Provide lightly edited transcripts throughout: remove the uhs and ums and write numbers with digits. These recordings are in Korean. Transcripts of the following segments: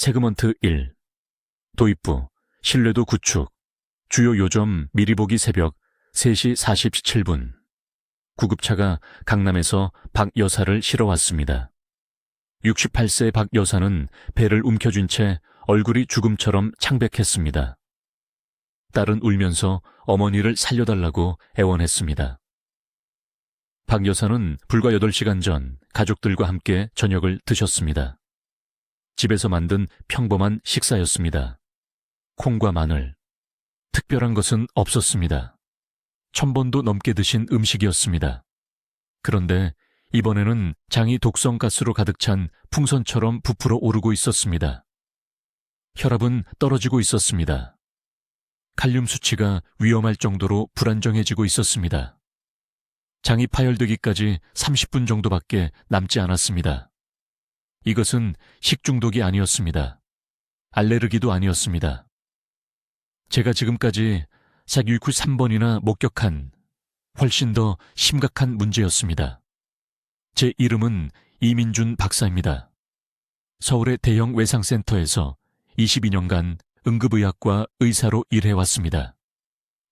세그먼트 1. 도입부, 신뢰도 구축, 주요 요점 미리 보기 새벽 3시 47분. 구급차가 강남에서 박 여사를 실어 왔습니다. 68세 박 여사는 배를 움켜쥔 채 얼굴이 죽음처럼 창백했습니다. 딸은 울면서 어머니를 살려달라고 애원했습니다. 박 여사는 불과 8시간 전 가족들과 함께 저녁을 드셨습니다. 집에서 만든 평범한 식사였습니다. 콩과 마늘. 특별한 것은 없었습니다. 1000번도 넘게 드신 음식이었습니다. 그런데 이번에는 장이 독성가스로 가득 찬 풍선처럼 부풀어 오르고 있었습니다. 혈압은 떨어지고 있었습니다. 칼륨 수치가 위험할 정도로 불안정해지고 있었습니다. 장이 파열되기까지 30분 정도밖에 남지 않았습니다. 이것은 식중독이 아니었습니다. 알레르기도 아니었습니다. 제가 지금까지 사교육후 3번이나 목격한 훨씬 더 심각한 문제였습니다. 제 이름은 이민준 박사입니다. 서울의 대형 외상센터에서 22년간 응급의학과 의사로 일해왔습니다.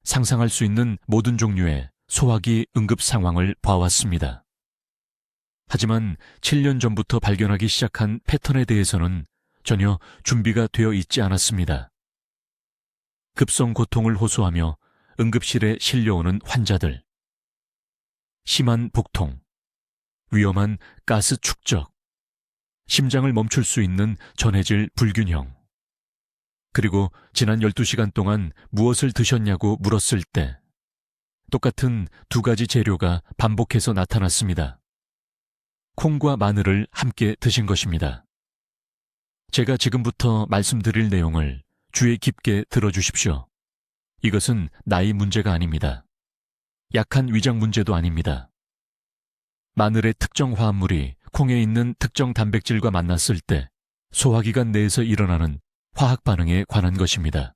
상상할 수 있는 모든 종류의 소화기 응급 상황을 봐왔습니다. 하지만 7년 전부터 발견하기 시작한 패턴에 대해서는 전혀 준비가 되어 있지 않았습니다. 급성 고통을 호소하며 응급실에 실려오는 환자들, 심한 복통, 위험한 가스 축적, 심장을 멈출 수 있는 전해질 불균형, 그리고 지난 12시간 동안 무엇을 드셨냐고 물었을 때 똑같은 두 가지 재료가 반복해서 나타났습니다. 콩과 마늘을 함께 드신 것입니다. 제가 지금부터 말씀드릴 내용을 주의 깊게 들어주십시오. 이것은 나이 문제가 아닙니다. 약한 위장 문제도 아닙니다. 마늘의 특정 화합물이 콩에 있는 특정 단백질과 만났을 때 소화기관 내에서 일어나는 화학 반응에 관한 것입니다.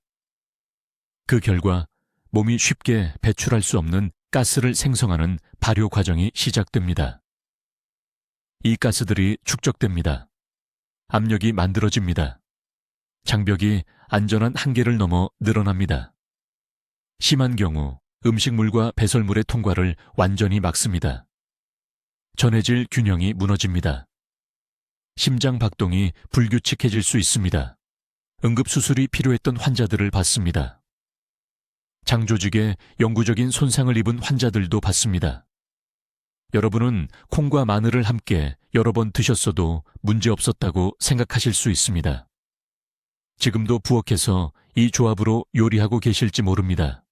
그 결과 몸이 쉽게 배출할 수 없는 가스를 생성하는 발효 과정이 시작됩니다. 이 가스들이 축적됩니다. 압력이 만들어집니다. 장벽이 안전한 한계를 넘어 늘어납니다. 심한 경우 음식물과 배설물의 통과를 완전히 막습니다. 전해질 균형이 무너집니다. 심장 박동이 불규칙해질 수 있습니다. 응급수술이 필요했던 환자들을 봤습니다. 장 조직에 영구적인 손상을 입은 환자들도 봤습니다. 여러분은 콩과 마늘을 함께 여러 번 드셨어도 문제없었다고 생각하실 수 있습니다. 지금도 부엌에서 이 조합으로 요리하고 계실지 모릅니다.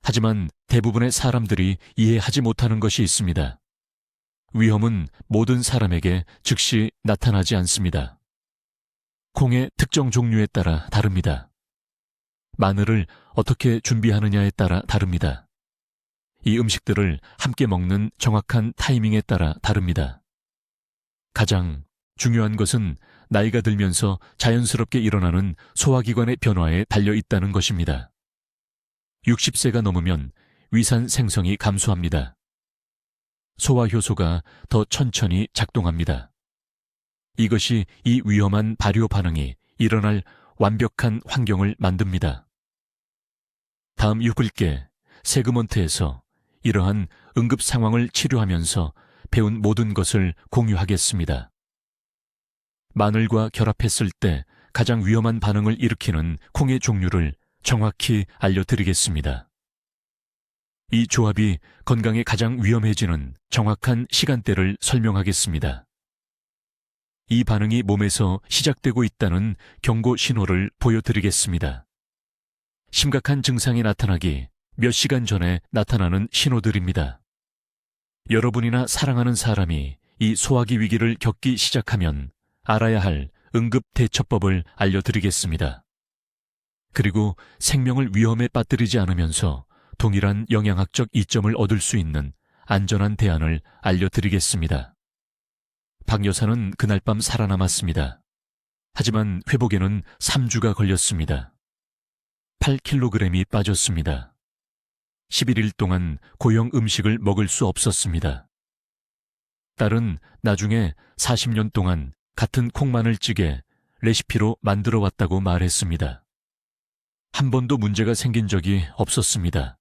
하지만 대부분의 사람들이 이해하지 못하는 것이 있습니다. 위험은 모든 사람에게 즉시 나타나지 않습니다. 콩의 특정 종류에 따라 다릅니다. 마늘을 어떻게 준비하느냐에 따라 다릅니다. 이 음식들을 함께 먹는 정확한 타이밍에 따라 다릅니다. 가장 중요한 것은 나이가 들면서 자연스럽게 일어나는 소화기관의 변화에 달려 있다는 것입니다. 60세가 넘으면 위산 생성이 감소합니다. 소화효소가 더 천천히 작동합니다. 이것이 이 위험한 발효 반응이 일어날 완벽한 환경을 만듭니다. 다음 6일께 세그먼트에서 이러한 응급 상황을 치료하면서 배운 모든 것을 공유하겠습니다. 마늘과 결합했을 때 가장 위험한 반응을 일으키는 콩의 종류를 정확히 알려드리겠습니다. 이 조합이 건강에 가장 위험해지는 정확한 시간대를 설명하겠습니다. 이 반응이 몸에서 시작되고 있다는 경고 신호를 보여드리겠습니다. 심각한 증상이 나타나기 몇 시간 전에 나타나는 신호들입니다. 여러분이나 사랑하는 사람이 이 소화기 위기를 겪기 시작하면 알아야 할 응급 대처법을 알려드리겠습니다. 그리고 생명을 위험에 빠뜨리지 않으면서 동일한 영양학적 이점을 얻을 수 있는 안전한 대안을 알려드리겠습니다. 박 여사는 그날 밤 살아남았습니다. 하지만 회복에는 3주가 걸렸습니다. 8kg이 빠졌습니다. 11일 동안 고형 음식을 먹을 수 없었습니다. 딸은 나중에 40년 동안 같은 콩마늘찌개, 레시피로 만들어 왔다고 말했습니다. 한 번도 문제가 생긴 적이 없었습니다.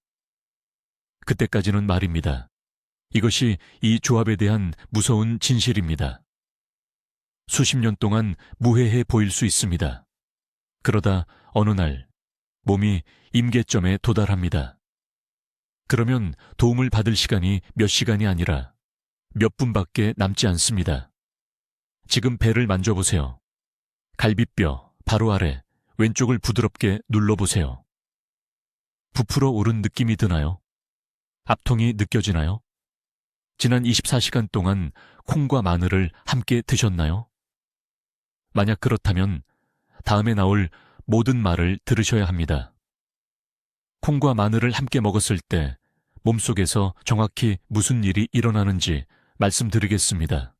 그때까지는 말입니다. 이것이 이 조합에 대한 무서운 진실입니다. 수십 년 동안 무해해 보일 수 있습니다. 그러다 어느 날 몸이 임계점에 도달합니다. 그러면 도움을 받을 시간이 몇 시간이 아니라 몇 분밖에 남지 않습니다. 지금 배를 만져보세요. 갈비뼈 바로 아래 왼쪽을 부드럽게 눌러보세요. 부풀어 오른 느낌이 드나요? 압통이 느껴지나요? 지난 24시간 동안 콩과 마늘을 함께 드셨나요? 만약 그렇다면 다음에 나올 모든 말을 들으셔야 합니다. 콩과 마늘을 함께 먹었을 때 몸속에서 정확히 무슨 일이 일어나는지 말씀드리겠습니다.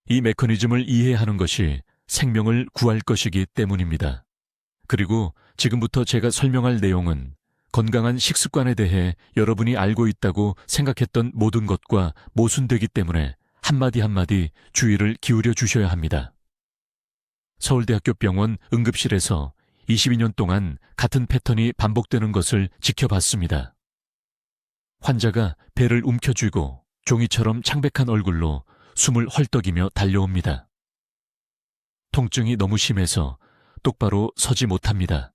이 메커니즘을 이해하는 것이 생명을 구할 것이기 때문입니다. 그리고 지금부터 제가 설명할 내용은 건강한 식습관에 대해 여러분이 알고 있다고 생각했던 모든 것과 모순되기 때문에 한마디 한마디 주의를 기울여 주셔야 합니다. 서울대학교 병원 응급실에서 22년 동안 같은 패턴이 반복되는 것을 지켜봤습니다. 환자가 배를 움켜쥐고 종이처럼 창백한 얼굴로 숨을 헐떡이며 달려옵니다. 통증이 너무 심해서 똑바로 서지 못합니다.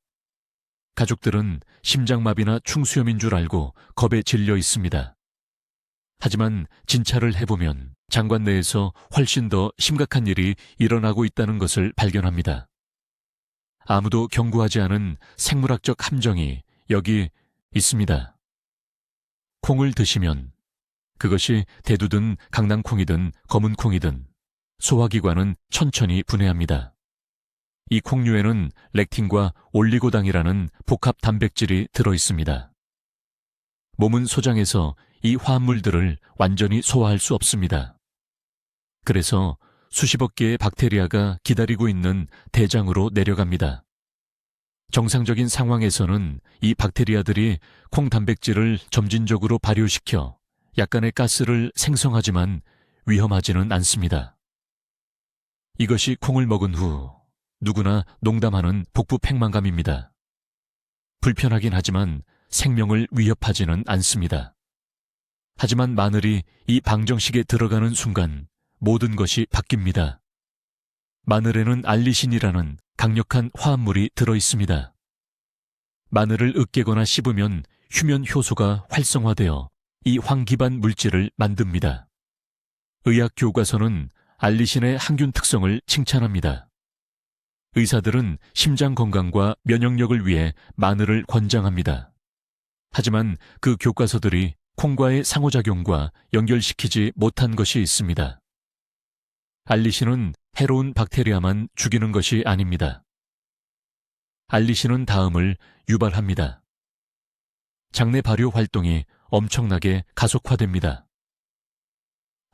가족들은 심장마비나 충수염인 줄 알고 겁에 질려 있습니다. 하지만 진찰을 해보면 장관 내에서 훨씬 더 심각한 일이 일어나고 있다는 것을 발견합니다. 아무도 경고하지 않은 생물학적 함정이 여기 있습니다. 콩을 드시면 그것이 대두든 강낭콩이든 검은콩이든 소화기관은 천천히 분해합니다. 이 콩류에는 렉틴과 올리고당이라는 복합 단백질이 들어있습니다. 몸은 소장에서 이 화합물들을 완전히 소화할 수 없습니다. 그래서 수십억 개의 박테리아가 기다리고 있는 대장으로 내려갑니다. 정상적인 상황에서는 이 박테리아들이 콩 단백질을 점진적으로 발효시켜 약간의 가스를 생성하지만 위험하지는 않습니다. 이것이 콩을 먹은 후 누구나 농담하는 복부 팽만감입니다. 불편하긴 하지만 생명을 위협하지는 않습니다. 하지만 마늘이 이 방정식에 들어가는 순간 모든 것이 바뀝니다. 마늘에는 알리신이라는 강력한 화합물이 들어있습니다. 마늘을 으깨거나 씹으면 휴면 효소가 활성화되어 이 황기반 물질을 만듭니다. 의학 교과서는 알리신의 항균 특성을 칭찬합니다. 의사들은 심장 건강과 면역력을 위해 마늘을 권장합니다. 하지만 그 교과서들이 콩과의 상호작용과 연결시키지 못한 것이 있습니다. 알리신은 해로운 박테리아만 죽이는 것이 아닙니다. 알리신은 다음을 유발합니다. 장내 발효 활동이 엄청나게 가속화됩니다.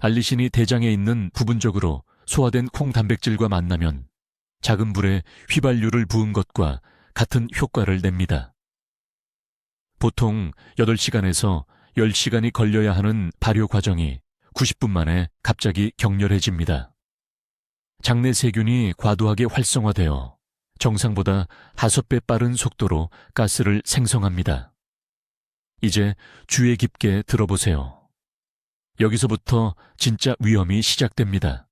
알리신이 대장에 있는 부분적으로 소화된 콩 단백질과 만나면 작은 불에 휘발유를 부은 것과 같은 효과를 냅니다. 보통 8시간에서 10시간이 걸려야 하는 발효 과정이 90분 만에 갑자기 격렬해집니다. 장내 세균이 과도하게 활성화되어 정상보다 5배 빠른 속도로 가스를 생성합니다. 이제 주의 깊게 들어보세요. 여기서부터 진짜 위험이 시작됩니다.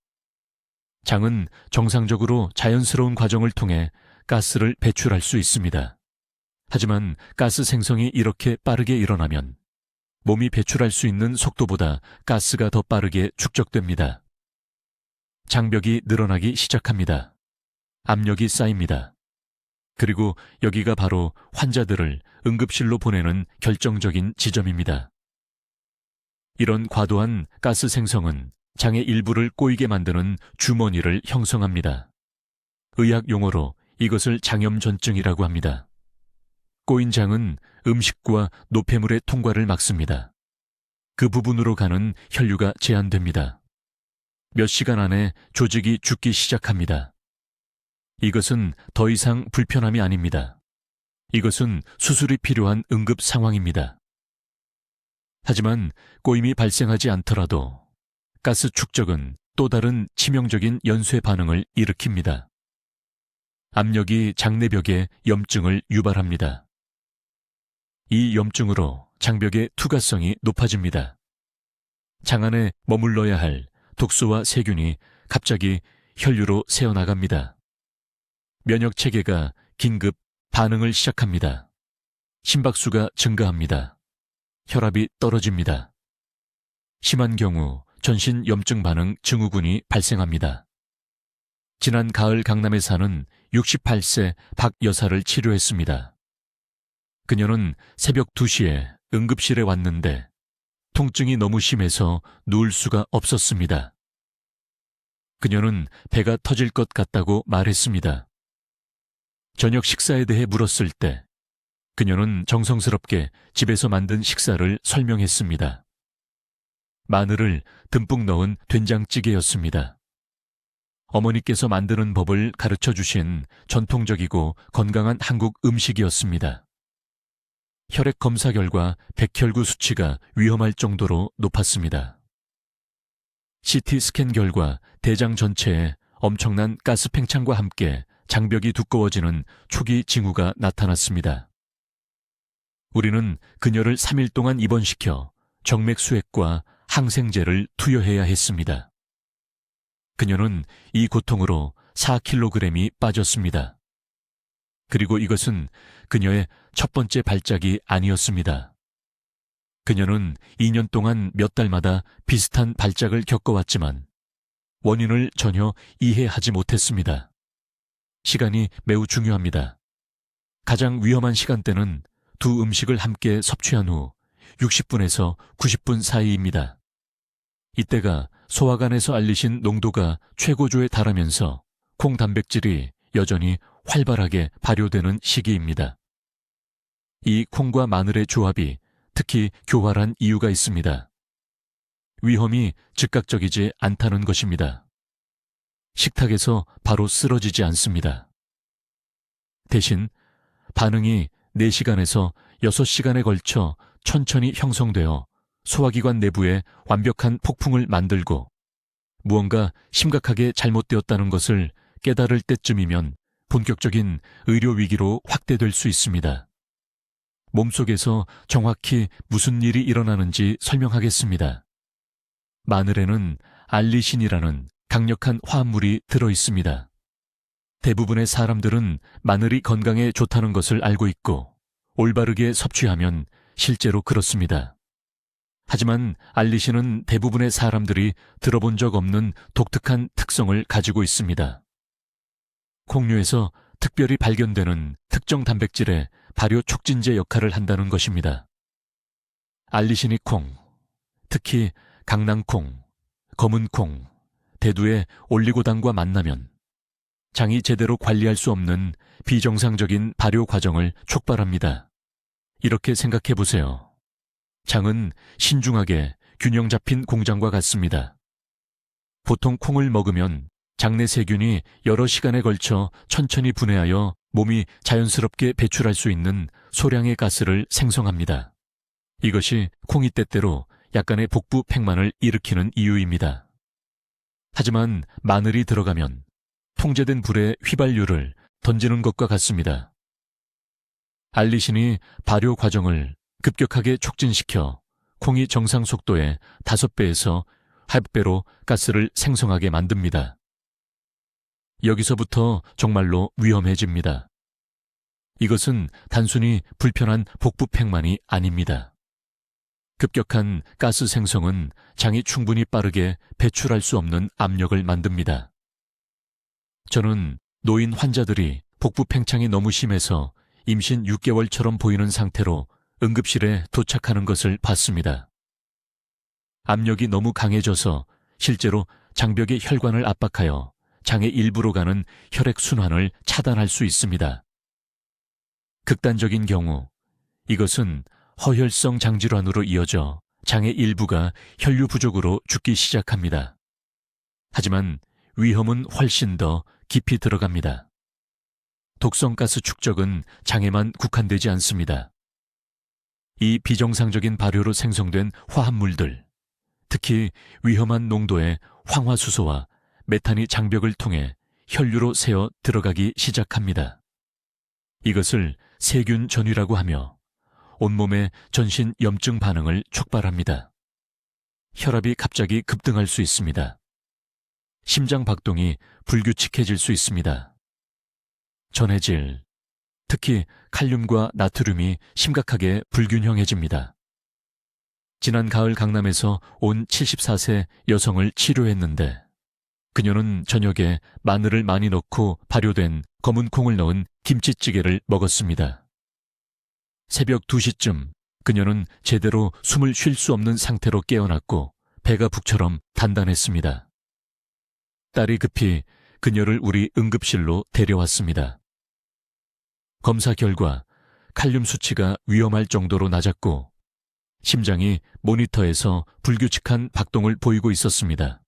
장은 정상적으로 자연스러운 과정을 통해 가스를 배출할 수 있습니다. 하지만 가스 생성이 이렇게 빠르게 일어나면 몸이 배출할 수 있는 속도보다 가스가 더 빠르게 축적됩니다. 장벽이 늘어나기 시작합니다. 압력이 쌓입니다. 그리고 여기가 바로 환자들을 응급실로 보내는 결정적인 지점입니다. 이런 과도한 가스 생성은 장의 일부를 꼬이게 만드는 주머니를 형성합니다. 의학 용어로 이것을 장염전증이라고 합니다. 꼬인 장은 음식과 노폐물의 통과를 막습니다. 그 부분으로 가는 혈류가 제한됩니다. 몇 시간 안에 조직이 죽기 시작합니다. 이것은 더 이상 불편함이 아닙니다. 이것은 수술이 필요한 응급 상황입니다. 하지만 꼬임이 발생하지 않더라도 가스 축적은 또 다른 치명적인 연쇄 반응을 일으킵니다. 압력이 장내벽에 염증을 유발합니다. 이 염증으로 장벽의 투과성이 높아집니다. 장 안에 머물러야 할 독소와 세균이 갑자기 혈류로 새어나갑니다. 면역 체계가 긴급 반응을 시작합니다. 심박수가 증가합니다. 혈압이 떨어집니다. 심한 경우 전신 염증 반응 증후군이 발생합니다. 지난 가을 강남에 사는 68세 박 여사를 치료했습니다. 그녀는 새벽 2시에 응급실에 왔는데 통증이 너무 심해서 누울 수가 없었습니다. 그녀는 배가 터질 것 같다고 말했습니다. 저녁 식사에 대해 물었을 때 그녀는 정성스럽게 집에서 만든 식사를 설명했습니다. 마늘을 듬뿍 넣은 된장찌개였습니다. 어머니께서 만드는 법을 가르쳐 주신 전통적이고 건강한 한국 음식이었습니다. 혈액 검사 결과 백혈구 수치가 위험할 정도로 높았습니다. CT 스캔 결과 대장 전체에 엄청난 가스 팽창과 함께 장벽이 두꺼워지는 초기 징후가 나타났습니다. 우리는 그녀를 3일 동안 입원시켜 정맥수액과 항생제를 투여해야 했습니다. 그녀는 이 고통으로 4kg이 빠졌습니다. 그리고 이것은 그녀의 첫 번째 발작이 아니었습니다. 그녀는 2년 동안 몇 달마다 비슷한 발작을 겪어왔지만 원인을 전혀 이해하지 못했습니다. 시간이 매우 중요합니다. 가장 위험한 시간대는 두 음식을 함께 섭취한 후 60분에서 90분 사이입니다. 이때가 소화관에서 알리신 농도가 최고조에 달하면서 콩 단백질이 여전히 활발하게 발효되는 시기입니다. 이 콩과 마늘의 조합이 특히 교활한 이유가 있습니다. 위험이 즉각적이지 않다는 것입니다. 식탁에서 바로 쓰러지지 않습니다. 대신 반응이 4시간에서 6시간에 걸쳐 천천히 형성되어 소화기관 내부에 완벽한 폭풍을 만들고 무언가 심각하게 잘못되었다는 것을 깨달을 때쯤이면 본격적인 의료 위기로 확대될 수 있습니다. 몸속에서 정확히 무슨 일이 일어나는지 설명하겠습니다. 마늘에는 알리신이라는 강력한 화합물이 들어 있습니다. 대부분의 사람들은 마늘이 건강에 좋다는 것을 알고 있고 올바르게 섭취하면 실제로 그렇습니다. 하지만 알리신은 대부분의 사람들이 들어본 적 없는 독특한 특성을 가지고 있습니다. 콩류에서 특별히 발견되는 특정 단백질의 발효 촉진제 역할을 한다는 것입니다. 알리신이 콩, 특히 강낭콩, 검은콩, 대두의 올리고당과 만나면 장이 제대로 관리할 수 없는 비정상적인 발효 과정을 촉발합니다. 이렇게 생각해 보세요. 장은 신중하게 균형 잡힌 공장과 같습니다. 보통 콩을 먹으면 장내 세균이 여러 시간에 걸쳐 천천히 분해하여 몸이 자연스럽게 배출할 수 있는 소량의 가스를 생성합니다. 이것이 콩이 때때로 약간의 복부 팽만을 일으키는 이유입니다. 하지만 마늘이 들어가면 통제된 불에 휘발유를 던지는 것과 같습니다. 알리신이 발효 과정을 급격하게 촉진시켜 콩이 정상 속도의 5배에서 8배로 가스를 생성하게 만듭니다. 여기서부터 정말로 위험해집니다. 이것은 단순히 불편한 복부 팽만이 아닙니다. 급격한 가스 생성은 장이 충분히 빠르게 배출할 수 없는 압력을 만듭니다. 저는 노인 환자들이 복부 팽창이 너무 심해서 임신 6개월처럼 보이는 상태로 응급실에 도착하는 것을 봤습니다. 압력이 너무 강해져서 실제로 장벽의 혈관을 압박하여 장의 일부로 가는 혈액 순환을 차단할 수 있습니다. 극단적인 경우 이것은 허혈성 장질환으로 이어져 장의 일부가 혈류 부족으로 죽기 시작합니다. 하지만 위험은 훨씬 더 깊이 들어갑니다. 독성가스 축적은 장에만 국한되지 않습니다. 이 비정상적인 발효로 생성된 화합물들, 특히 위험한 농도의 황화수소와 메탄이 장벽을 통해 혈류로 새어 들어가기 시작합니다. 이것을 세균 전이라고 하며 온몸의 전신 염증 반응을 촉발합니다. 혈압이 갑자기 급등할 수 있습니다. 심장 박동이 불규칙해질 수 있습니다. 전해질, 특히 칼륨과 나트륨이 심각하게 불균형해집니다. 지난 가을 강남에서 온 74세 여성을 치료했는데 그녀는 저녁에 마늘을 많이 넣고 발효된 검은 콩을 넣은 김치찌개를 먹었습니다. 새벽 2시쯤 그녀는 제대로 숨을 쉴 수 없는 상태로 깨어났고 배가 북처럼 단단했습니다. 딸이 급히 그녀를 우리 응급실로 데려왔습니다. 검사 결과 칼륨 수치가 위험할 정도로 낮았고 심장이 모니터에서 불규칙한 박동을 보이고 있었습니다.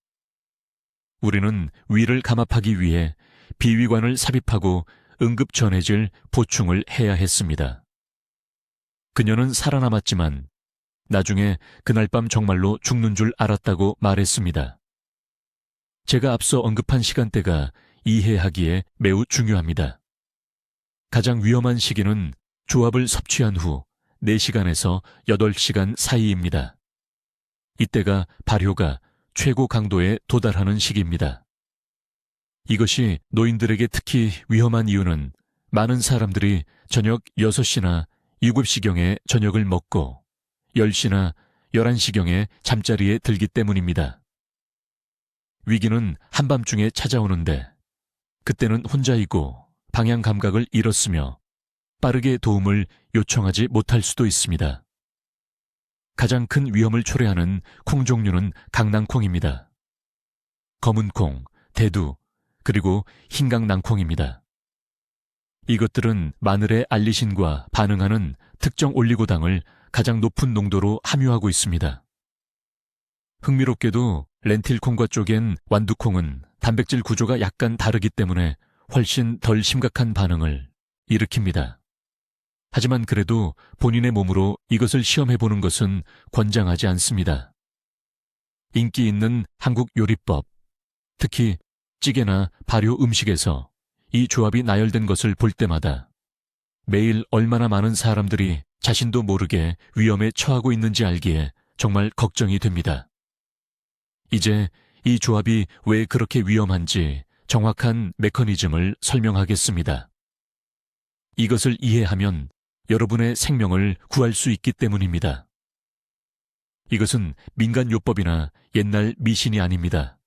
우리는 위를 감압하기 위해 비위관을 삽입하고 응급 전해질 보충을 해야 했습니다. 그녀는 살아남았지만 나중에 그날 밤 정말로 죽는 줄 알았다고 말했습니다. 제가 앞서 언급한 시간대가 이해하기에 매우 중요합니다. 가장 위험한 시기는 조합을 섭취한 후 4시간에서 8시간 사이입니다. 이때가 발효가 최고 강도에 도달하는 시기입니다. 이것이 노인들에게 특히 위험한 이유는 많은 사람들이 저녁 6시나 7시경에 저녁을 먹고 10시나 11시경에 잠자리에 들기 때문입니다. 위기는 한밤중에 찾아오는데 그때는 혼자이고 방향 감각을 잃었으며 빠르게 도움을 요청하지 못할 수도 있습니다. 가장 큰 위험을 초래하는 콩 종류는 강낭콩입니다. 검은 콩, 대두, 그리고 흰강낭콩입니다. 이것들은 마늘의 알리신과 반응하는 특정 올리고당을 가장 높은 농도로 함유하고 있습니다. 흥미롭게도 렌틸콩과 쪼갠 완두콩은 단백질 구조가 약간 다르기 때문에 훨씬 덜 심각한 반응을 일으킵니다. 하지만 그래도 본인의 몸으로 이것을 시험해보는 것은 권장하지 않습니다. 인기 있는 한국 요리법, 특히 찌개나 발효 음식에서 이 조합이 나열된 것을 볼 때마다 매일 얼마나 많은 사람들이 자신도 모르게 위험에 처하고 있는지 알기에 정말 걱정이 됩니다. 이제 이 조합이 왜 그렇게 위험한지 정확한 메커니즘을 설명하겠습니다. 이것을 이해하면 여러분의 생명을 구할 수 있기 때문입니다. 이것은 민간요법이나 옛날 미신이 아닙니다.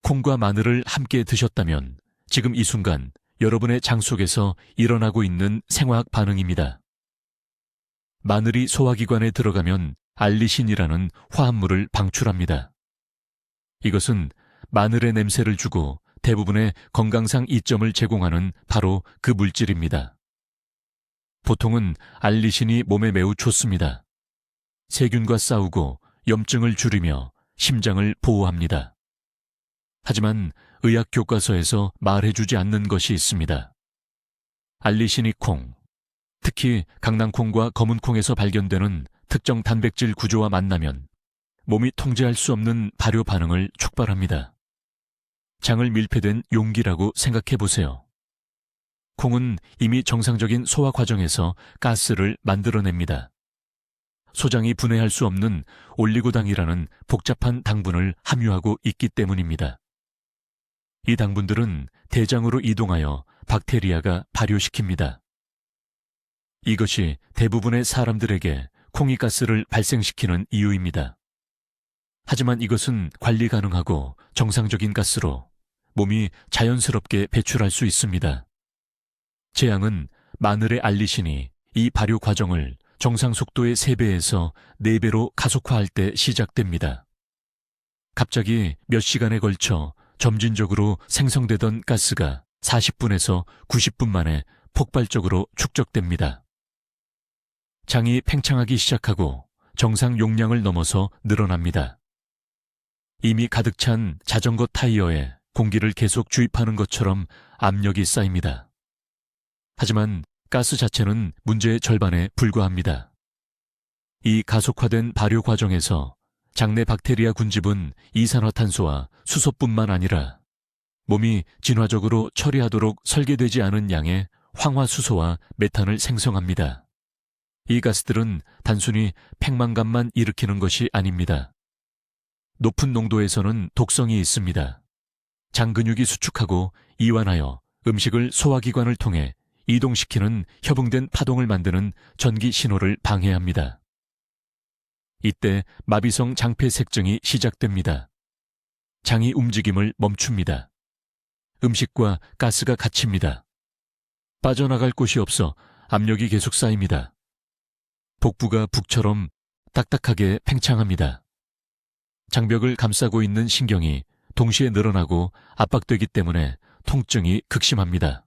콩과 마늘을 함께 드셨다면 지금 이 순간 여러분의 장 속에서 일어나고 있는 생화학 반응입니다. 마늘이 소화기관에 들어가면 알리신이라는 화합물을 방출합니다. 이것은 마늘의 냄새를 주고 대부분의 건강상 이점을 제공하는 바로 그 물질입니다. 보통은 알리신이 몸에 매우 좋습니다. 세균과 싸우고 염증을 줄이며 심장을 보호합니다. 하지만 의학 교과서에서 말해주지 않는 것이 있습니다. 알리신이 콩, 특히 강낭콩과 검은콩에서 발견되는 특정 단백질 구조와 만나면 몸이 통제할 수 없는 발효 반응을 촉발합니다. 장을 밀폐된 용기라고 생각해 보세요. 콩은 이미 정상적인 소화 과정에서 가스를 만들어냅니다. 소장이 분해할 수 없는 올리고당이라는 복잡한 당분을 함유하고 있기 때문입니다. 이 당분들은 대장으로 이동하여 박테리아가 발효시킵니다. 이것이 대부분의 사람들에게 콩이 가스를 발생시키는 이유입니다. 하지만 이것은 관리 가능하고 정상적인 가스로 몸이 자연스럽게 배출할 수 있습니다. 제양은 마늘의 알리신이 이 발효 과정을 정상 속도의 3배에서 4배로 가속화할 때 시작됩니다. 갑자기 몇 시간에 걸쳐 점진적으로 생성되던 가스가 40분에서 90분 만에 폭발적으로 축적됩니다. 장이 팽창하기 시작하고 정상 용량을 넘어서 늘어납니다. 이미 가득 찬 자전거 타이어에 공기를 계속 주입하는 것처럼 압력이 쌓입니다. 하지만 가스 자체는 문제의 절반에 불과합니다. 이 가속화된 발효 과정에서 장내 박테리아 군집은 이산화탄소와 수소뿐만 아니라 몸이 진화적으로 처리하도록 설계되지 않은 양의 황화수소와 메탄을 생성합니다. 이 가스들은 단순히 팽만감만 일으키는 것이 아닙니다. 높은 농도에서는 독성이 있습니다. 장 근육이 수축하고 이완하여 음식을 소화기관을 통해 이동시키는 협응된 파동을 만드는 전기 신호를 방해합니다. 이때 마비성 장폐색증이 시작됩니다. 장이 움직임을 멈춥니다. 음식과 가스가 갇힙니다. 빠져나갈 곳이 없어 압력이 계속 쌓입니다. 복부가 북처럼 딱딱하게 팽창합니다. 장벽을 감싸고 있는 신경이 동시에 늘어나고 압박되기 때문에 통증이 극심합니다.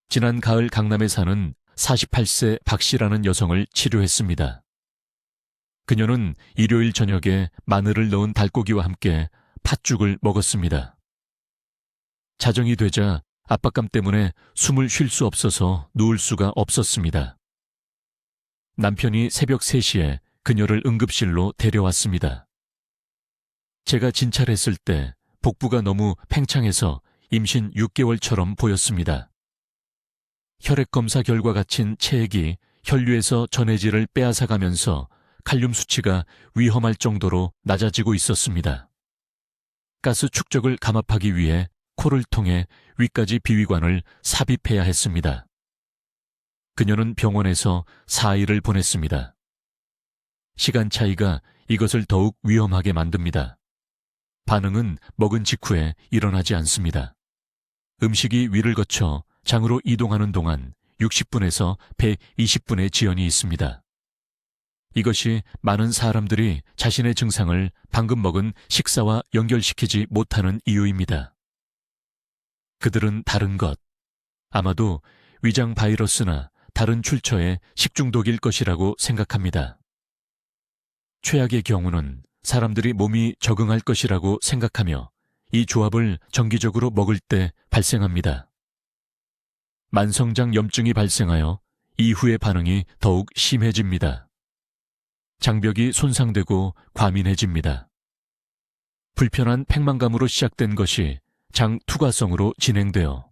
지난 가을 강남에 사는 48세 박 씨라는 여성을 치료했습니다. 그녀는 일요일 저녁에 마늘을 넣은 달고기와 함께 팥죽을 먹었습니다. 자정이 되자 압박감 때문에 숨을 쉴 수 없어서 누울 수가 없었습니다. 남편이 새벽 3시에 그녀를 응급실로 데려왔습니다. 제가 진찰했을 때 복부가 너무 팽창해서 임신 6개월처럼 보였습니다. 혈액 검사 결과 갇힌 체액이 혈류에서 전해질을 빼앗아가면서 칼륨 수치가 위험할 정도로 낮아지고 있었습니다. 가스 축적을 감압하기 위해 코를 통해 위까지 비위관을 삽입해야 했습니다. 그녀는 병원에서 4일을 보냈습니다. 시간 차이가 이것을 더욱 위험하게 만듭니다. 반응은 먹은 직후에 일어나지 않습니다. 음식이 위를 거쳐 장으로 이동하는 동안 60분에서 120분의 지연이 있습니다. 이것이 많은 사람들이 자신의 증상을 방금 먹은 식사와 연결시키지 못하는 이유입니다. 그들은 다른 것, 아마도 위장 바이러스나 다른 출처의 식중독일 것이라고 생각합니다. 최악의 경우는 사람들이 몸이 적응할 것이라고 생각하며 이 조합을 정기적으로 먹을 때 발생합니다. 만성장 염증이 발생하여 이후의 반응이 더욱 심해집니다. 장벽이 손상되고 과민해집니다. 불편한 팽만감으로 시작된 것이 장 투과성으로 진행되어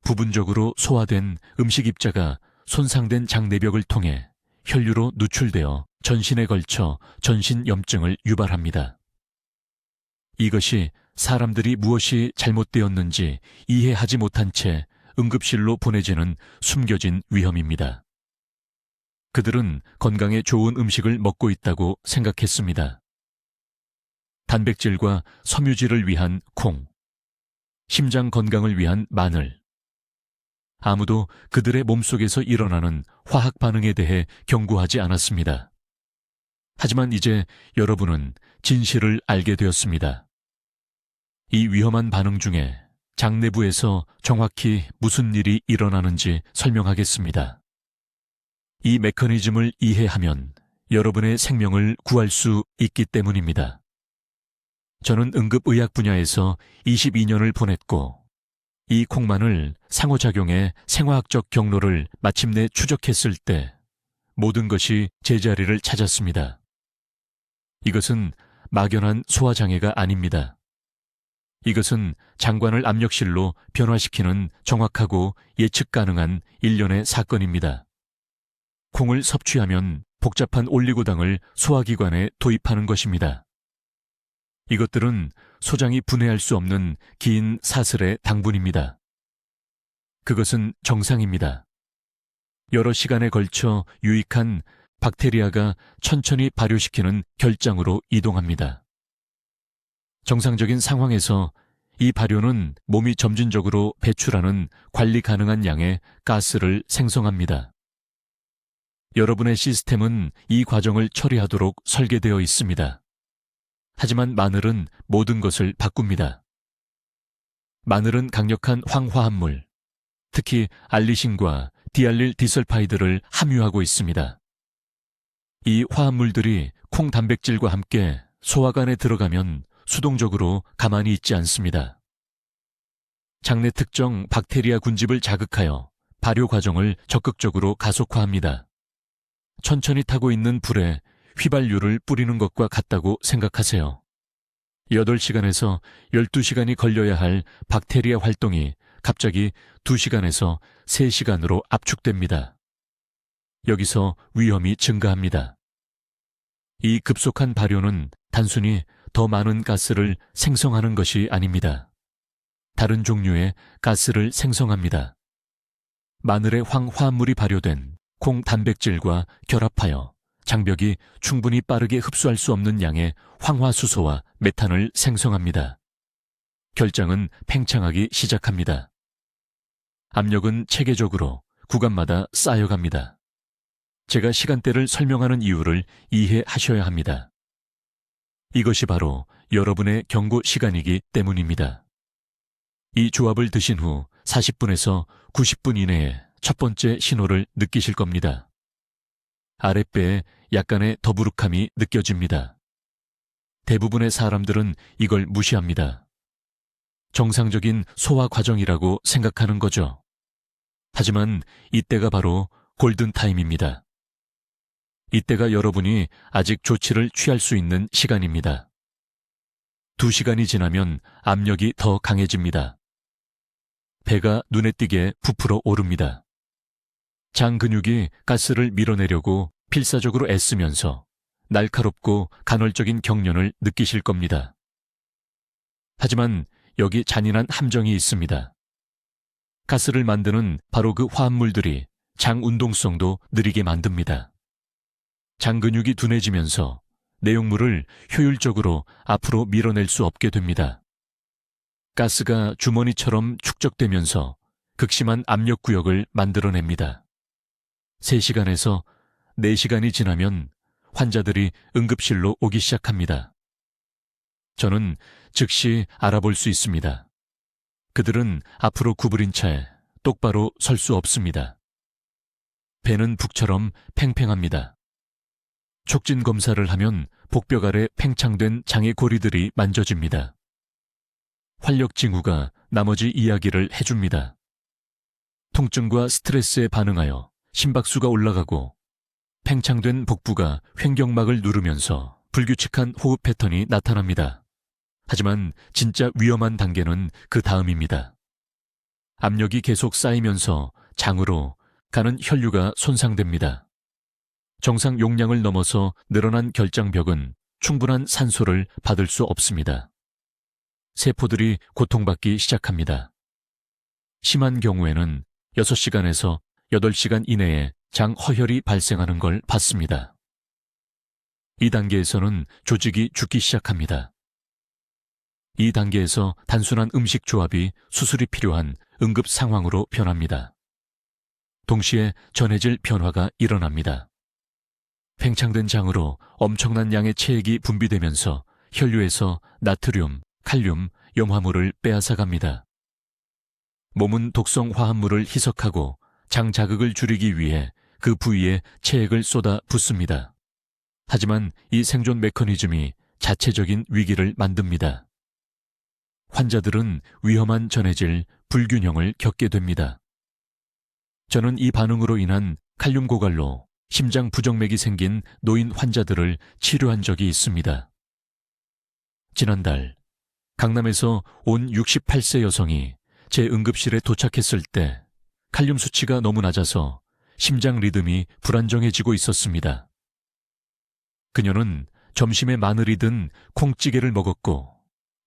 부분적으로 소화된 음식 입자가 손상된 장 내벽을 통해 혈류로 누출되어 전신에 걸쳐 전신 염증을 유발합니다. 이것이 사람들이 무엇이 잘못되었는지 이해하지 못한 채 응급실로 보내지는 숨겨진 위험입니다. 그들은 건강에 좋은 음식을 먹고 있다고 생각했습니다. 단백질과 섬유질을 위한 콩, 심장 건강을 위한 마늘. 아무도 그들의 몸속에서 일어나는 화학 반응에 대해 경고하지 않았습니다. 하지만 이제 여러분은 진실을 알게 되었습니다. 이 위험한 반응 중에 장 내부에서 정확히 무슨 일이 일어나는지 설명하겠습니다. 이 메커니즘을 이해하면 여러분의 생명을 구할 수 있기 때문입니다. 저는 응급의학 분야에서 22년을 보냈고 이 콩만을 상호작용의 생화학적 경로를 마침내 추적했을 때 모든 것이 제자리를 찾았습니다. 이것은 막연한 소화장애가 아닙니다. 이것은 장관을 압력실로 변화시키는 정확하고 예측 가능한 일련의 사건입니다. 콩을 섭취하면 복잡한 올리고당을 소화기관에 도입하는 것입니다. 이것들은 소장이 분해할 수 없는 긴 사슬의 당분입니다. 그것은 정상입니다. 여러 시간에 걸쳐 유익한 박테리아가 천천히 발효시키는 결장으로 이동합니다. 정상적인 상황에서 이 발효는 몸이 점진적으로 배출하는 관리 가능한 양의 가스를 생성합니다. 여러분의 시스템은 이 과정을 처리하도록 설계되어 있습니다. 하지만 마늘은 모든 것을 바꿉니다. 마늘은 강력한 황화합물, 특히 알리신과 디알릴 디설파이드를 함유하고 있습니다. 이 화합물들이 콩 단백질과 함께 소화관에 들어가면 수동적으로 가만히 있지 않습니다. 장내 특정 박테리아 군집을 자극하여 발효 과정을 적극적으로 가속화합니다. 천천히 타고 있는 불에 휘발유를 뿌리는 것과 같다고 생각하세요. 8시간에서 12시간이 걸려야 할 박테리아 활동이 갑자기 2시간에서 3시간으로 압축됩니다. 여기서 위험이 증가합니다. 이 급속한 발효는 단순히 더 많은 가스를 생성하는 것이 아닙니다. 다른 종류의 가스를 생성합니다. 마늘의 황화합물이 발효된 콩 단백질과 결합하여 장벽이 충분히 빠르게 흡수할 수 없는 양의 황화수소와 메탄을 생성합니다. 결장은 팽창하기 시작합니다. 압력은 체계적으로 구간마다 쌓여갑니다. 제가 시간대를 설명하는 이유를 이해하셔야 합니다. 이것이 바로 여러분의 경고 시간이기 때문입니다. 이 조합을 드신 후 40분에서 90분 이내에 첫 번째 신호를 느끼실 겁니다. 아랫배에 약간의 더부룩함이 느껴집니다. 대부분의 사람들은 이걸 무시합니다. 정상적인 소화 과정이라고 생각하는 거죠. 하지만 이때가 바로 골든타임입니다. 이때가 여러분이 아직 조치를 취할 수 있는 시간입니다. 2시간이 지나면 압력이 더 강해집니다. 배가 눈에 띄게 부풀어 오릅니다. 장 근육이 가스를 밀어내려고 필사적으로 애쓰면서 날카롭고 간헐적인 경련을 느끼실 겁니다. 하지만 여기 잔인한 함정이 있습니다. 가스를 만드는 바로 그 화합물들이 장 운동성도 느리게 만듭니다. 장 근육이 둔해지면서 내용물을 효율적으로 앞으로 밀어낼 수 없게 됩니다. 가스가 주머니처럼 축적되면서 극심한 압력 구역을 만들어냅니다. 3시간에서 4시간이 지나면 환자들이 응급실로 오기 시작합니다. 저는 즉시 알아볼 수 있습니다. 그들은 앞으로 구부린 채 똑바로 설 수 없습니다. 배는 북처럼 팽팽합니다. 촉진 검사를 하면 복벽 아래 팽창된 장의 고리들이 만져집니다. 활력 징후가 나머지 이야기를 해줍니다. 통증과 스트레스에 반응하여 심박수가 올라가고 팽창된 복부가 횡격막을 누르면서 불규칙한 호흡 패턴이 나타납니다. 하지만 진짜 위험한 단계는 그 다음입니다. 압력이 계속 쌓이면서 장으로 가는 혈류가 손상됩니다. 정상 용량을 넘어서 늘어난 결장벽은 충분한 산소를 받을 수 없습니다. 세포들이 고통받기 시작합니다. 심한 경우에는 6시간에서 8시간 이내에 장 허혈이 발생하는 걸 봤습니다. 이 단계에서는 조직이 죽기 시작합니다. 이 단계에서 단순한 음식 조합이 수술이 필요한 응급 상황으로 변합니다. 동시에 전해질 변화가 일어납니다. 팽창된 장으로 엄청난 양의 체액이 분비되면서 혈류에서 나트륨, 칼륨, 염화물을 빼앗아갑니다. 몸은 독성 화합물을 희석하고 장 자극을 줄이기 위해 그 부위에 체액을 쏟아 붓습니다. 하지만 이 생존 메커니즘이 자체적인 위기를 만듭니다. 환자들은 위험한 전해질 불균형을 겪게 됩니다. 저는 이 반응으로 인한 칼륨 고갈로 심장 부정맥이 생긴 노인 환자들을 치료한 적이 있습니다. 지난달 강남에서 온 68세 여성이 제 응급실에 도착했을 때 칼륨 수치가 너무 낮아서 심장 리듬이 불안정해지고 있었습니다. 그녀는 점심에 마늘이 든 콩찌개를 먹었고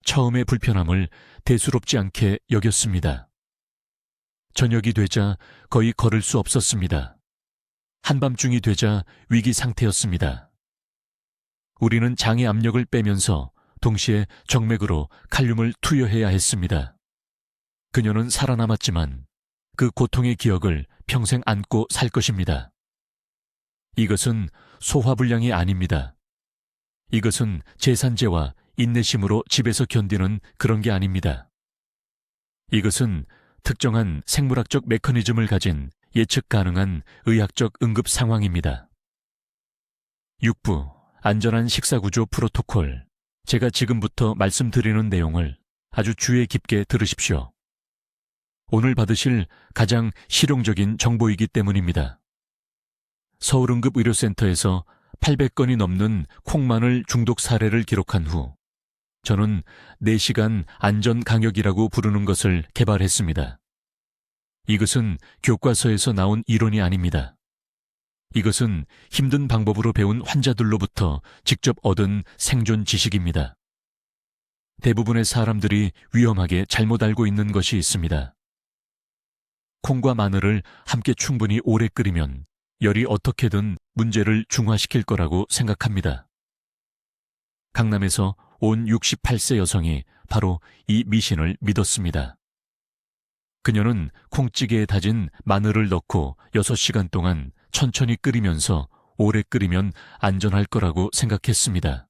처음의 불편함을 대수롭지 않게 여겼습니다. 저녁이 되자 거의 걸을 수 없었습니다. 한밤중이 되자 위기 상태였습니다. 우리는 장의 압력을 빼면서 동시에 정맥으로 칼륨을 투여해야 했습니다. 그녀는 살아남았지만 그 고통의 기억을 평생 안고 살 것입니다. 이것은 소화불량이 아닙니다. 이것은 제산제와 인내심으로 집에서 견디는 그런 게 아닙니다. 이것은 특정한 생물학적 메커니즘을 가진 예측 가능한 의학적 응급 상황입니다. 6부 안전한 식사구조 프로토콜. 제가 지금부터 말씀드리는 내용을 아주 주의 깊게 들으십시오. 오늘 받으실 가장 실용적인 정보이기 때문입니다. 서울응급의료센터에서 800건이 넘는 콩마늘 중독 사례를 기록한 후 저는 4시간 안전 강역이라고 부르는 것을 개발했습니다. 이것은 교과서에서 나온 이론이 아닙니다. 이것은 힘든 방법으로 배운 환자들로부터 직접 얻은 생존 지식입니다. 대부분의 사람들이 위험하게 잘못 알고 있는 것이 있습니다. 콩과 마늘을 함께 충분히 오래 끓이면 열이 어떻게든 문제를 중화시킬 거라고 생각합니다. 강남에서 온 68세 여성이 바로 이 미신을 믿었습니다. 그녀는 콩찌개에 다진 마늘을 넣고 6시간 동안 천천히 끓이면서 오래 끓이면 안전할 거라고 생각했습니다.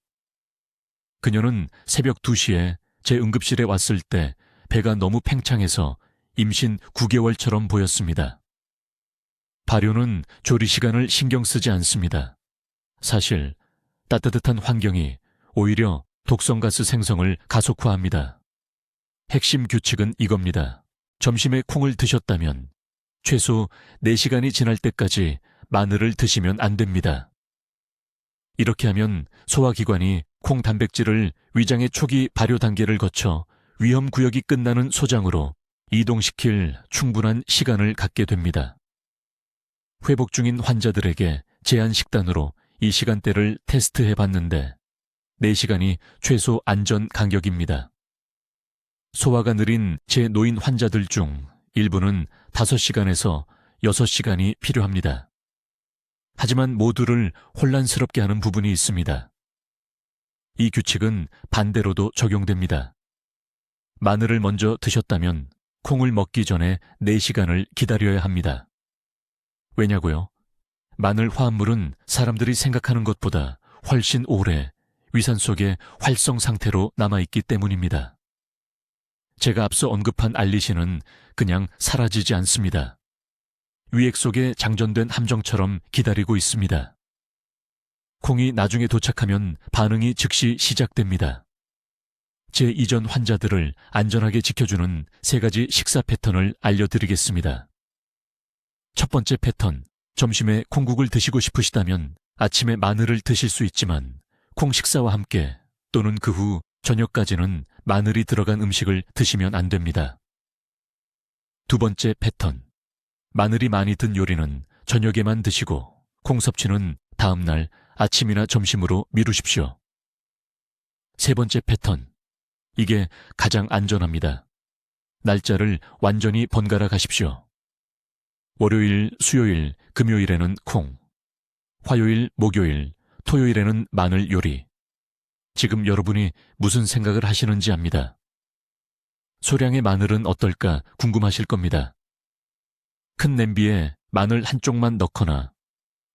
그녀는 새벽 2시에 제 응급실에 왔을 때 배가 너무 팽창해서 임신 9개월처럼 보였습니다. 발효는 조리 시간을 신경 쓰지 않습니다. 사실 따뜻한 환경이 오히려 독성가스 생성을 가속화합니다. 핵심 규칙은 이겁니다. 점심에 콩을 드셨다면 최소 4시간이 지날 때까지 마늘을 드시면 안 됩니다. 이렇게 하면 소화기관이 콩 단백질을 위장의 초기 발효 단계를 거쳐 위험 구역이 끝나는 소장으로 이동시킬 충분한 시간을 갖게 됩니다. 회복 중인 환자들에게 제한 식단으로 이 시간대를 테스트해 봤는데 4시간이 최소 안전 간격입니다. 소화가 느린 제 노인 환자들 중 일부는 5시간에서 6시간이 필요합니다. 하지만 모두를 혼란스럽게 하는 부분이 있습니다. 이 규칙은 반대로도 적용됩니다. 마늘을 먼저 드셨다면 콩을 먹기 전에 4시간을 기다려야 합니다. 왜냐고요? 마늘 화합물은 사람들이 생각하는 것보다 훨씬 오래 위산 속의 활성 상태로 남아있기 때문입니다. 제가 앞서 언급한 알리신은 그냥 사라지지 않습니다. 위액 속에 장전된 함정처럼 기다리고 있습니다. 콩이 나중에 도착하면 반응이 즉시 시작됩니다. 제 이전 환자들을 안전하게 지켜주는 3가지 식사 패턴을 알려드리겠습니다. 첫 번째 패턴, 점심에 콩국을 드시고 싶으시다면 아침에 마늘을 드실 수 있지만 콩 식사와 함께 또는 그 후 저녁까지는 마늘이 들어간 음식을 드시면 안 됩니다. 두 번째 패턴, 마늘이 많이 든 요리는 저녁에만 드시고 콩 섭취는 다음날 아침이나 점심으로 미루십시오. 세 번째 패턴, 이게 가장 안전합니다. 날짜를 완전히 번갈아 가십시오. 월요일, 수요일, 금요일에는 콩, 화요일, 목요일, 토요일에는 마늘 요리. 지금 여러분이 무슨 생각을 하시는지 압니다. 소량의 마늘은 어떨까 궁금하실 겁니다. 큰 냄비에 마늘 한쪽만 넣거나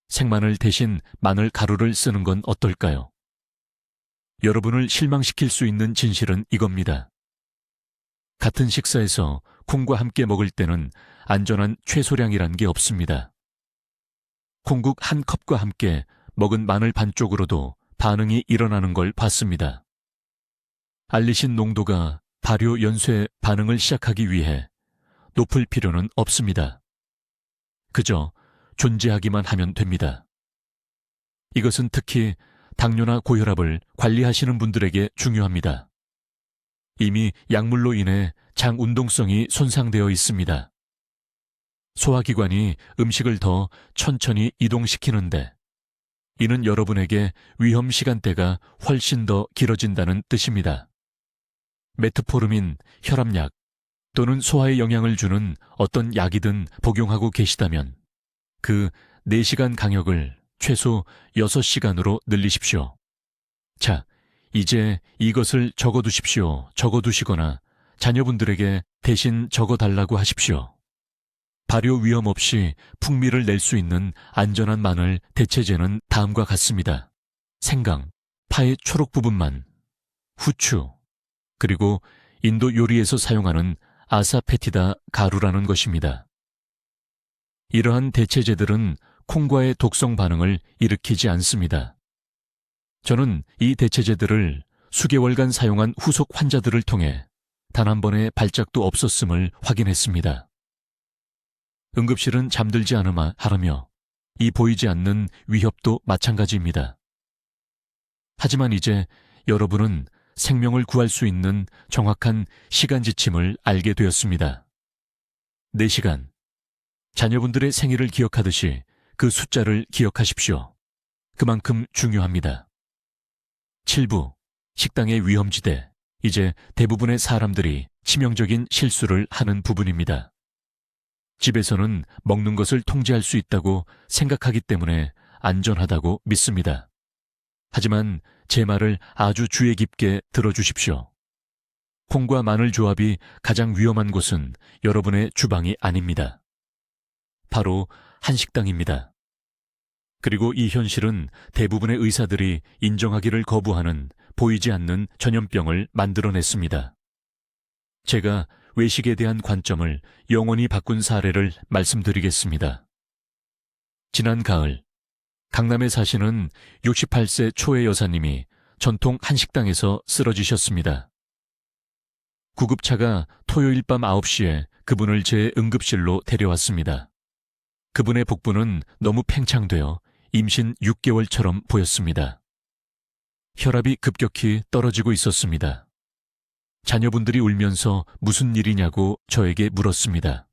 생마늘 대신 마늘 가루를 쓰는 건 어떨까요? 여러분을 실망시킬 수 있는 진실은 이겁니다. 같은 식사에서 콩과 함께 먹을 때는 안전한 최소량이란 게 없습니다. 콩국 한 컵과 함께 먹은 마늘 반쪽으로도 반응이 일어나는 걸 봤습니다. 알리신 농도가 발효 연쇄 반응을 시작하기 위해 높을 필요는 없습니다. 그저 존재하기만 하면 됩니다. 이것은 특히 당뇨나 고혈압을 관리하시는 분들에게 중요합니다. 이미 약물로 인해 장 운동성이 손상되어 있습니다. 소화기관이 음식을 더 천천히 이동시키는데 이는 여러분에게 위험 시간대가 훨씬 더 길어진다는 뜻입니다. 메트포르민, 혈압약 또는 소화에 영향을 주는 어떤 약이든 복용하고 계시다면 그 4시간 강역을 최소 6시간으로 늘리십시오. 자, 이제 이것을 적어두시거나 자녀분들에게 대신 적어달라고 하십시오. 발효 위험 없이 풍미를 낼 수 있는 안전한 마늘 대체제는 다음과 같습니다. 생강, 파의 초록 부분만, 후추, 그리고 인도 요리에서 사용하는 아사페티다 가루라는 것입니다. 이러한 대체제들은 콩과의 독성 반응을 일으키지 않습니다. 저는 이 대체제들을 수개월간 사용한 후속 환자들을 통해 단 한 번의 발작도 없었음을 확인했습니다. 응급실은 잠들지 않으며 이 보이지 않는 위협도 마찬가지입니다. 하지만 이제 여러분은 생명을 구할 수 있는 정확한 시간 지침을 알게 되었습니다. 4시간. 자녀분들의 생일을 기억하듯이 그 숫자를 기억하십시오. 그만큼 중요합니다. 7부. 식당의 위험지대. 이제 대부분의 사람들이 치명적인 실수를 하는 부분입니다. 집에서는 먹는 것을 통제할 수 있다고 생각하기 때문에 안전하다고 믿습니다. 하지만 제 말을 아주 주의 깊게 들어주십시오. 콩과 마늘 조합이 가장 위험한 곳은 여러분의 주방이 아닙니다. 바로 한식당입니다. 그리고 이 현실은 대부분의 의사들이 인정하기를 거부하는 보이지 않는 전염병을 만들어냈습니다. 제가 외식에 대한 관점을 영원히 바꾼 사례를 말씀드리겠습니다. 지난 가을, 강남에 사시는 68세 초의 여사님이 전통 한식당에서 쓰러지셨습니다. 구급차가 토요일 밤 9시에 그분을 제 응급실로 데려왔습니다. 그분의 복부는 너무 팽창되어 임신 6개월처럼 보였습니다. 혈압이 급격히 떨어지고 있었습니다. 자녀분들이 울면서 무슨 일이냐고 저에게 물었습니다.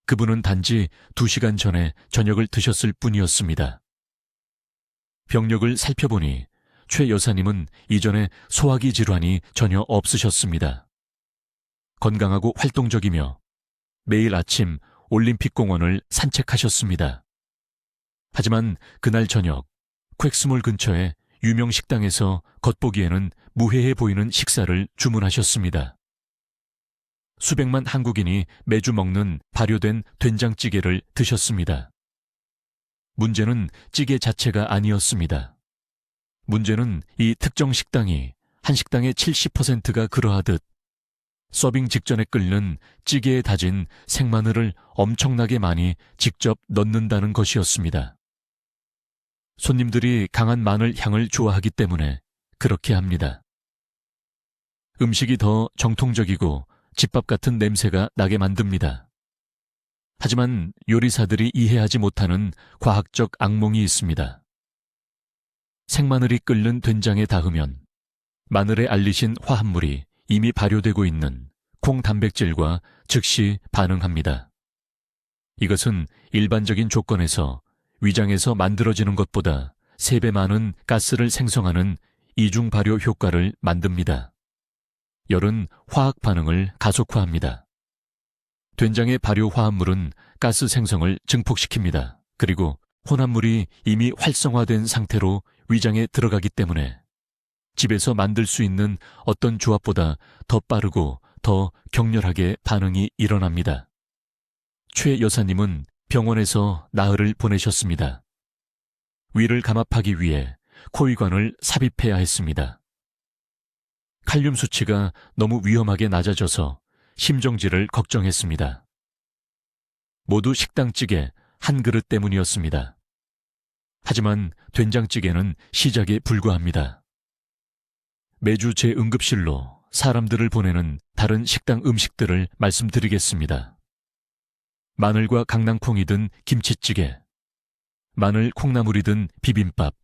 그분은 단지 2시간 전에 저녁을 드셨을 뿐이었습니다. 병력을 살펴보니 최 여사님은 이전에 소화기 질환이 전혀 없으셨습니다. 건강하고 활동적이며 매일 아침 올림픽공원을 산책하셨습니다. 하지만 그날 저녁 퀘스몰 근처에 유명 식당에서 겉보기에는 무해해 보이는 식사를 주문하셨습니다. 수백만 한국인이 매주 먹는 발효된 된장찌개를 드셨습니다. 문제는 찌개 자체가 아니었습니다. 문제는 이 특정 식당이 한식당의 70%가 그러하듯 서빙 직전에 끓는 찌개에 다진 생마늘을 엄청나게 많이 직접 넣는다는 것이었습니다. 손님들이 강한 마늘 향을 좋아하기 때문에 그렇게 합니다. 음식이 더 정통적이고 집밥 같은 냄새가 나게 만듭니다. 하지만 요리사들이 이해하지 못하는 과학적 악몽이 있습니다. 생마늘이 끓는 된장에 닿으면 마늘에 알리신 화합물이 이미 발효되고 있는 콩 단백질과 즉시 반응합니다. 이것은 일반적인 조건에서 위장에서 만들어지는 것보다 3배 많은 가스를 생성하는 이중 발효 효과를 만듭니다. 열은 화학 반응을 가속화합니다. 된장의 발효 화합물은 가스 생성을 증폭시킵니다. 그리고 혼합물이 이미 활성화된 상태로 위장에 들어가기 때문에 집에서 만들 수 있는 어떤 조합보다 더 빠르고 더 격렬하게 반응이 일어납니다. 최 여사님은 병원에서 나흘을 보내셨습니다. 위를 감압하기 위해 코위관을 삽입해야 했습니다. 칼륨 수치가 너무 위험하게 낮아져서 심정지를 걱정했습니다. 모두 식당찌개 한 그릇 때문이었습니다. 하지만 된장찌개는 시작에 불과합니다. 매주 제 응급실로 사람들을 보내는 다른 식당 음식들을 말씀드리겠습니다. 마늘과 강낭콩이 든 김치찌개, 마늘 콩나물이 든 비빔밥,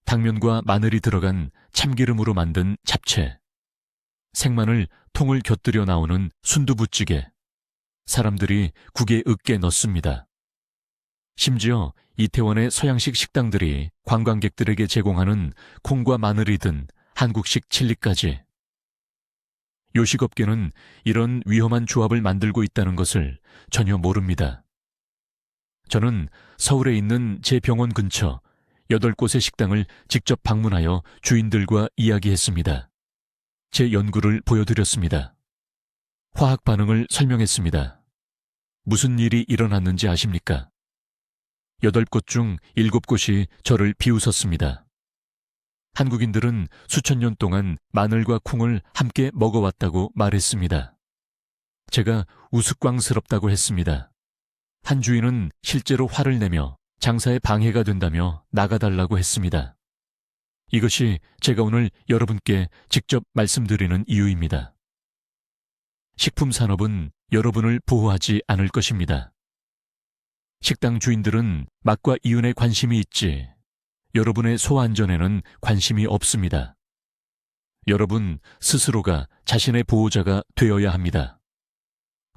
당면과 마늘이 들어간 참기름으로 만든 잡채, 생마늘 통을 곁들여 나오는 순두부찌개, 사람들이 국에 으깨 넣습니다. 심지어 이태원의 서양식 식당들이 관광객들에게 제공하는 콩과 마늘이 든 한국식 칠리까지. 요식업계는 이런 위험한 조합을 만들고 있다는 것을 전혀 모릅니다. 저는 서울에 있는 제 병원 근처 8곳의 식당을 직접 방문하여 주인들과 이야기했습니다. 제 연구를 보여드렸습니다. 화학 반응을 설명했습니다. 무슨 일이 일어났는지 아십니까? 8곳 중 7곳이 저를 비웃었습니다. 한국인들은 수천 년 동안 마늘과 콩을 함께 먹어왔다고 말했습니다. 제가 우스꽝스럽다고 했습니다. 한 주인은 실제로 화를 내며 장사에 방해가 된다며 나가달라고 했습니다. 이것이 제가 오늘 여러분께 직접 말씀드리는 이유입니다. 식품 산업은 여러분을 보호하지 않을 것입니다. 식당 주인들은 맛과 이윤에 관심이 있지 여러분의 소안전에는 관심이 없습니다. 여러분 스스로가 자신의 보호자가 되어야 합니다.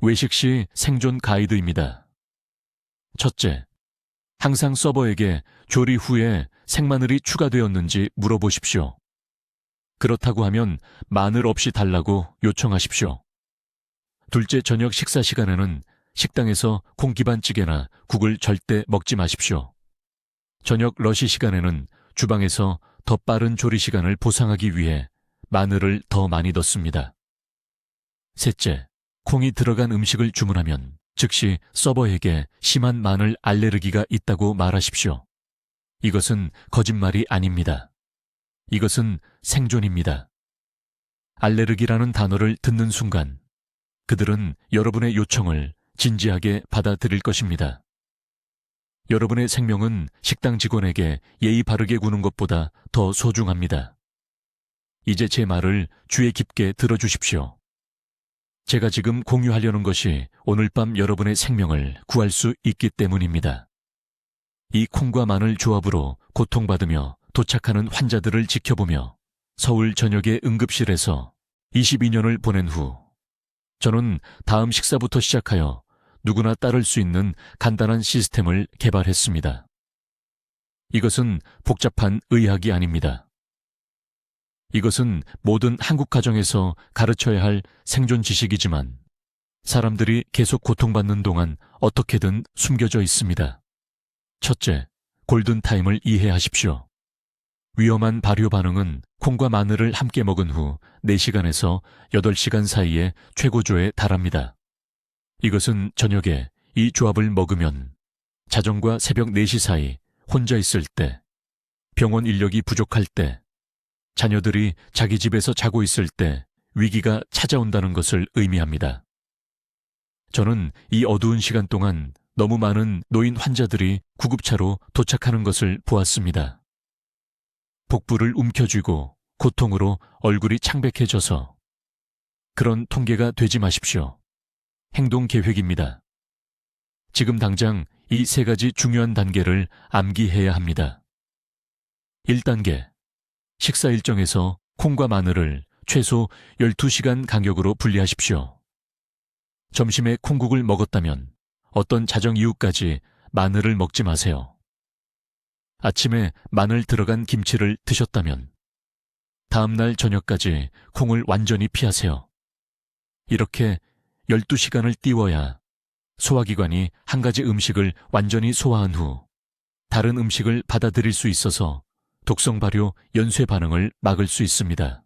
외식 시 생존 가이드입니다. 첫째, 항상 서버에게 조리 후에 생마늘이 추가되었는지 물어보십시오. 그렇다고 하면 마늘 없이 달라고 요청하십시오. 둘째, 저녁 식사 시간에는 식당에서 콩기반찌개나 국을 절대 먹지 마십시오. 저녁 러시 시간에는 주방에서 더 빠른 조리 시간을 보상하기 위해 마늘을 더 많이 넣습니다. 셋째, 콩이 들어간 음식을 주문하면 즉시 서버에게 심한 마늘 알레르기가 있다고 말하십시오. 이것은 거짓말이 아닙니다. 이것은 생존입니다. 알레르기라는 단어를 듣는 순간 그들은 여러분의 요청을 진지하게 받아들일 것입니다. 여러분의 생명은 식당 직원에게 예의 바르게 구는 것보다 더 소중합니다. 이제 제 말을 귀에 깊게 들어주십시오. 제가 지금 공유하려는 것이 오늘 밤 여러분의 생명을 구할 수 있기 때문입니다. 이 콩과 마늘 조합으로 고통받으며 도착하는 환자들을 지켜보며 서울 전역의 응급실에서 22년을 보낸 후 저는 다음 식사부터 시작하여 누구나 따를 수 있는 간단한 시스템을 개발했습니다. 이것은 복잡한 의학이 아닙니다. 이것은 모든 한국 가정에서 가르쳐야 할 생존 지식이지만 사람들이 계속 고통받는 동안 어떻게든 숨겨져 있습니다. 첫째, 골든타임을 이해하십시오. 위험한 발효 반응은 콩과 마늘을 함께 먹은 후 4시간에서 8시간 사이에 최고조에 달합니다. 이것은 저녁에 이 조합을 먹으면 자정과 새벽 4시 사이 혼자 있을 때, 병원 인력이 부족할 때, 자녀들이 자기 집에서 자고 있을 때 위기가 찾아온다는 것을 의미합니다. 저는 이 어두운 시간 동안 너무 많은 노인 환자들이 구급차로 도착하는 것을 보았습니다. 복부를 움켜쥐고 고통으로 얼굴이 창백해져서 그런 통계가 되지 마십시오. 행동 계획입니다. 지금 당장 이 3가지 중요한 단계를 암기해야 합니다. 1단계, 식사 일정에서 콩과 마늘을 최소 12시간 간격으로 분리하십시오. 점심에 콩국을 먹었다면 어떤 자정 이후까지 마늘을 먹지 마세요. 아침에 마늘 들어간 김치를 드셨다면 다음날 저녁까지 콩을 완전히 피하세요. 이렇게 12시간을 띄워야 소화기관이 한 가지 음식을 완전히 소화한 후 다른 음식을 받아들일 수 있어서 독성 발효 연쇄 반응을 막을 수 있습니다.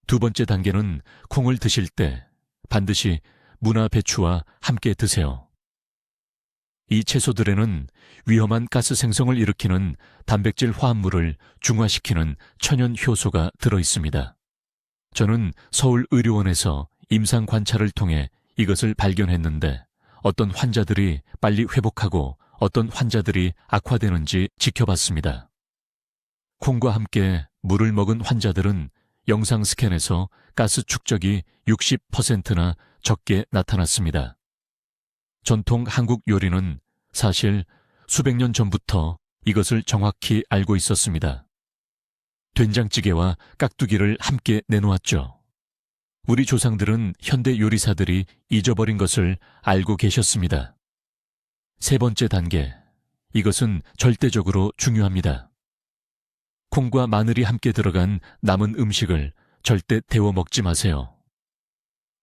2번째 단계는 콩을 드실 때 반드시 무나 배추와 함께 드세요. 이 채소들에는 위험한 가스 생성을 일으키는 단백질 화합물을 중화시키는 천연 효소가 들어 있습니다. 저는 서울의료원에서 임상 관찰을 통해 이것을 발견했는데 어떤 환자들이 빨리 회복하고 어떤 환자들이 악화되는지 지켜봤습니다. 콩과 함께 물을 먹은 환자들은 영상 스캔에서 가스 축적이 60%나 적게 나타났습니다. 전통 한국 요리는 사실 수백 년 전부터 이것을 정확히 알고 있었습니다. 된장찌개와 깍두기를 함께 내놓았죠. 우리 조상들은 현대 요리사들이 잊어버린 것을 알고 계셨습니다. 3번째 단계, 이것은 절대적으로 중요합니다. 콩과 마늘이 함께 들어간 남은 음식을 절대 데워 먹지 마세요.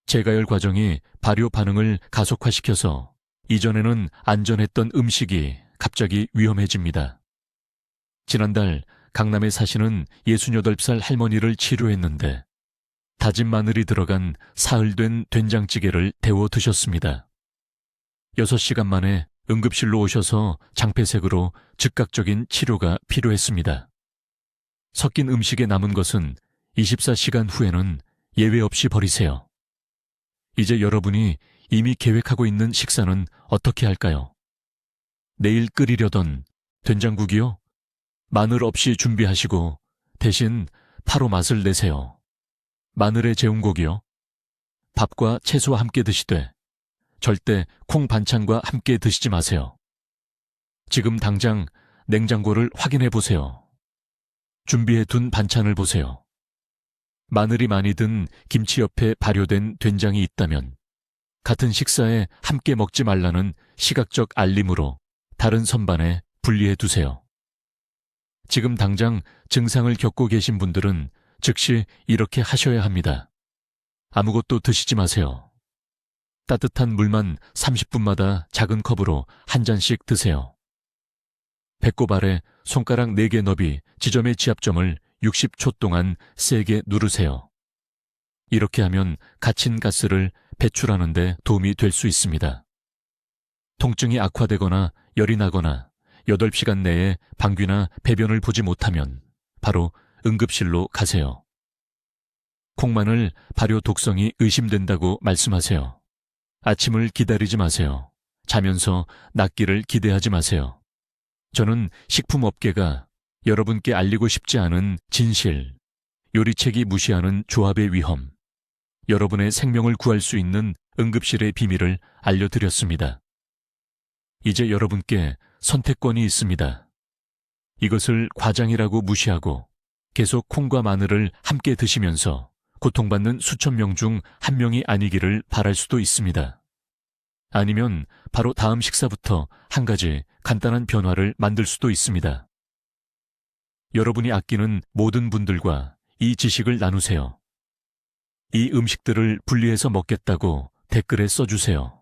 재가열 과정이 발효 반응을 가속화시켜서 이전에는 안전했던 음식이 갑자기 위험해집니다. 지난달 강남에 사시는 68살 할머니를 치료했는데 다진 마늘이 들어간 사흘된 된장찌개를 데워 드셨습니다. 6시간 만에 응급실로 오셔서 장폐색으로 즉각적인 치료가 필요했습니다. 섞인 음식에 남은 것은 24시간 후에는 예외 없이 버리세요. 이제 여러분이 이미 계획하고 있는 식사는 어떻게 할까요? 내일 끓이려던 된장국이요? 마늘 없이 준비하시고 대신 파로 맛을 내세요. 마늘에 재운 고기요? 밥과 채소와 함께 드시되 절대 콩 반찬과 함께 드시지 마세요. 지금 당장 냉장고를 확인해 보세요. 준비해 둔 반찬을 보세요. 마늘이 많이 든 김치 옆에 발효된 된장이 있다면 같은 식사에 함께 먹지 말라는 시각적 알림으로 다른 선반에 분리해 두세요. 지금 당장 증상을 겪고 계신 분들은 즉시 이렇게 하셔야 합니다. 아무것도 드시지 마세요. 따뜻한 물만 30분마다 작은 컵으로 한 잔씩 드세요. 배꼽 아래 손가락 4개 너비 지점의 지압점을 60초 동안 세게 누르세요. 이렇게 하면 갇힌 가스를 배출하는 데 도움이 될 수 있습니다. 통증이 악화되거나 열이 나거나 8시간 내에 방귀나 배변을 보지 못하면 바로 응급실로 가세요. 콩마늘 발효 독성이 의심된다고 말씀하세요. 아침을 기다리지 마세요. 자면서 낫기를 기대하지 마세요. 저는 식품업계가 여러분께 알리고 싶지 않은 진실, 요리책이 무시하는 조합의 위험, 여러분의 생명을 구할 수 있는 응급실의 비밀을 알려드렸습니다. 이제 여러분께 선택권이 있습니다. 이것을 과장이라고 무시하고 계속 콩과 마늘을 함께 드시면서 고통받는 수천 명 중 한 명이 아니기를 바랄 수도 있습니다. 아니면 바로 다음 식사부터 한 가지 간단한 변화를 만들 수도 있습니다. 여러분이 아끼는 모든 분들과 이 지식을 나누세요. 이 음식들을 분리해서 먹겠다고 댓글에 써주세요.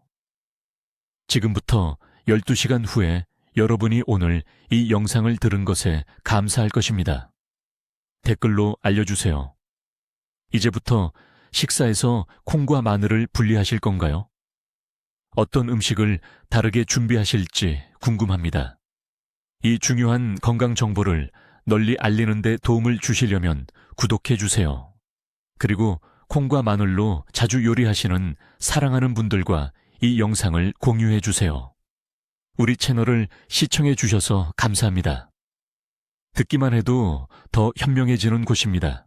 지금부터 12시간 후에 여러분이 오늘 이 영상을 들은 것에 감사할 것입니다. 댓글로 알려주세요. 이제부터 식사에서 콩과 마늘을 분리하실 건가요? 어떤 음식을 다르게 준비하실지 궁금합니다. 이 중요한 건강 정보를 널리 알리는 데 도움을 주시려면 구독해 주세요. 그리고 콩과 마늘로 자주 요리하시는 사랑하는 분들과 이 영상을 공유해 주세요. 우리 채널을 시청해 주셔서 감사합니다. 듣기만 해도 더 현명해지는 곳입니다.